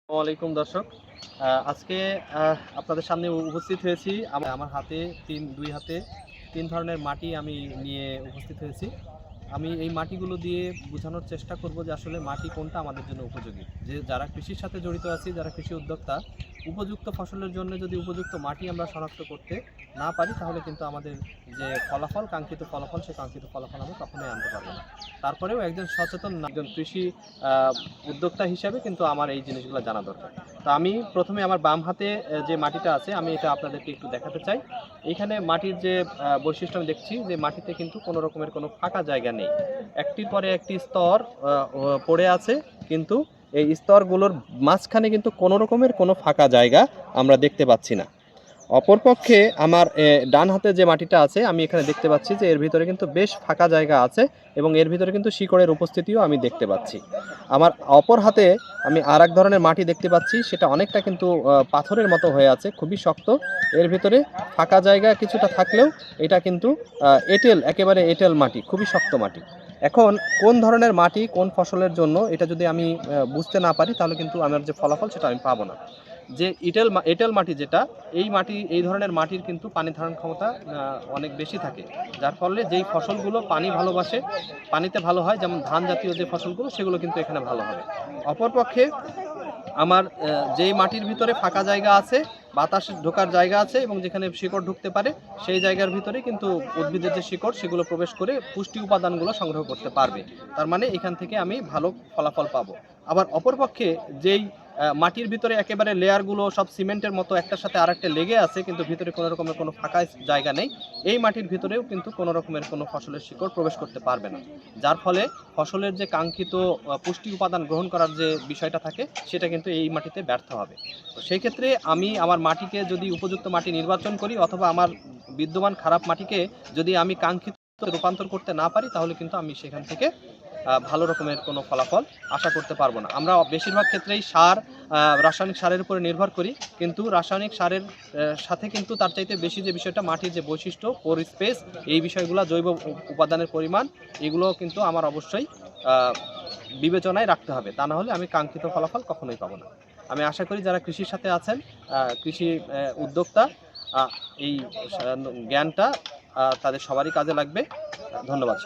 আসসালামু আলাইকুম দর্শক। আজকে আপনাদের সামনে উপস্থিত হয়েছি। আমার হাতে ২ হাতে ৩ ধরনের মাটি আমি নিয়ে উপস্থিত হয়েছি। আমি এই মাটিগুলো দিয়ে বোঝানোর চেষ্টা করব যে আসলে মাটি কোনটা আমাদের জন্য উপযোগী। যে যারা কৃষির সাথে জড়িত আছি, যারা কৃষি উদ্যোক্তা, উপযুক্ত ফসলের জন্য যদি উপযুক্ত মাটি আমরা শনাক্ত করতে না পারি তাহলে কিন্তু আমাদের যে ফলাফল, কাঙ্ক্ষিত ফলাফল, সেই কাঙ্ক্ষিত ফলাফল আমরা কখনোই আনতে পারব না। তারপরেও একজন সচেতন একজন কৃষি আ উদ্যোক্তা হিসাবে কিন্তু আমার এই জিনিসগুলো জানা দরকার। তো আমি ১ম এ আমার বাম হাতে যে মাটিটা আছে আমি এটা আপনাদেরকে একটু দেখাতে চাই। এইখানে মাটির যে বৈশিষ্ট্য আমি দেখছি যে মাটিতে কিন্তু কোনো রকমের কোনো ফাঁকা জায়গা নেই। একটির পরে একটি স্তর আ ও পড়ে আছে, কিন্তু এই স্তরগুলোর মাঝখানে কিন্তু কোনো রকমের কোনো ফাঁকা জায়গা আমরা দেখতে পাচ্ছি না। অপরপক্ষে আমার ডান হাতে যে মাটিটা আছে আমি এখানে দেখতে পাচ্ছি যে এর ভিতরে কিন্তু বেশ ফাঁকা জায়গা আছে এবং এর ভিতরে কিন্তু শিকড়ের উপস্থিতিও আমি দেখতে পাচ্ছি। আমার অপর হাতে আমি আরেক ধরনের মাটি দেখতে পাচ্ছি, সেটা অনেকটা কিন্তু পাথরের মতো হয়ে আছে, খুবই শক্ত। এর ভিতরে ফাঁকা জায়গা কিছুটা থাকলেও এটা কিন্তু একেবারে এঁটেল মাটি, খুবই শক্ত মাটি। এখন কোন ধরনের মাটি কোন ফসলের জন্য এটা যদি আমি বুঝতে না পারি তাহলে কিন্তু আমার যে ফলাফল সেটা আমি পাবো না। যে এঁটেল মাটি যেটা, এই ধরনের মাটির কিন্তু পানি ধারণ ক্ষমতা অনেক বেশি থাকে। যার ফলে যেই ফসলগুলো পানি ভালোবাসে, পানিতে ভালো হয়, যেমন ধান জাতীয় যে ফসলগুলো সেগুলো কিন্তু এখানে ভালো হবে। অপরপক্ষে আমার যেই মাটির ভিতরে ফাঁকা জায়গা আছে, বাতাস ঢোকার জায়গা আছে এবং যেখানে শিকড় ঢুকতে পারে, সেই জায়গার ভিতরে কিন্তু উদ্ভিদের যে শিকড় সেগুলো প্রবেশ করে পুষ্টি উপাদানগুলো সংগ্রহ করতে পারবে। তার মানে এখান থেকে আমি ভালো ফলাফল পাবো। আবার অপরপক্ষে যেই মাটির ভিতরে একেবারে লেয়ারগুলো সব সিমেন্টের মতো একটার সাথে আরেকটা লেগে আছে কিন্তু ভিতরে কোনো রকমের কোনো ফাঁকা জায়গা নেই, এই মাটির ভিতরেও কিন্তু কোনো রকমের কোনো ফসলের শিকড় প্রবেশ করতে পারবে না। যার ফলে ফসলের যে কাঙ্ক্ষিত পুষ্টি উপাদান গ্রহণ করার যে বিষয়টা থাকে সেটা কিন্তু এই মাটিতে ব্যর্থ হবে। তো সেই ক্ষেত্রে আমি আমার মাটিকে যদি উপযুক্ত মাটি নির্বাচন করি অথবা আমার বিদ্যমান খারাপ মাটিকে যদি আমি কাঙ্ক্ষিত রূপান্তর করতে না পারি তাহলে কিন্তু আমি সেখান থেকে ভালো রকমের কোনো ফলাফল আশা করতে পারবো না। আমরা বেশিরভাগ ক্ষেত্রেই রাসায়নিক সারের উপরে নির্ভর করি, কিন্তু রাসায়নিক সারের সাথে কিন্তু তার চাইতে বেশি যে বিষয়টা মাটির যে বৈশিষ্ট্য, পোর স্পেস, এই বিষয়গুলো, জৈব উপাদানের পরিমাণ, এগুলোও কিন্তু আমার অবশ্যই বিবেচনায় রাখতে হবে। তা না হলে আমি কাঙ্ক্ষিত ফলাফল কখনোই পাবো না। আমি আশা করি যারা কৃষির সাথে আছেন, কৃষি উদ্যোক্তা, এই জ্ঞানটা তাদের সবারই কাজে লাগবে। ধন্যবাদ।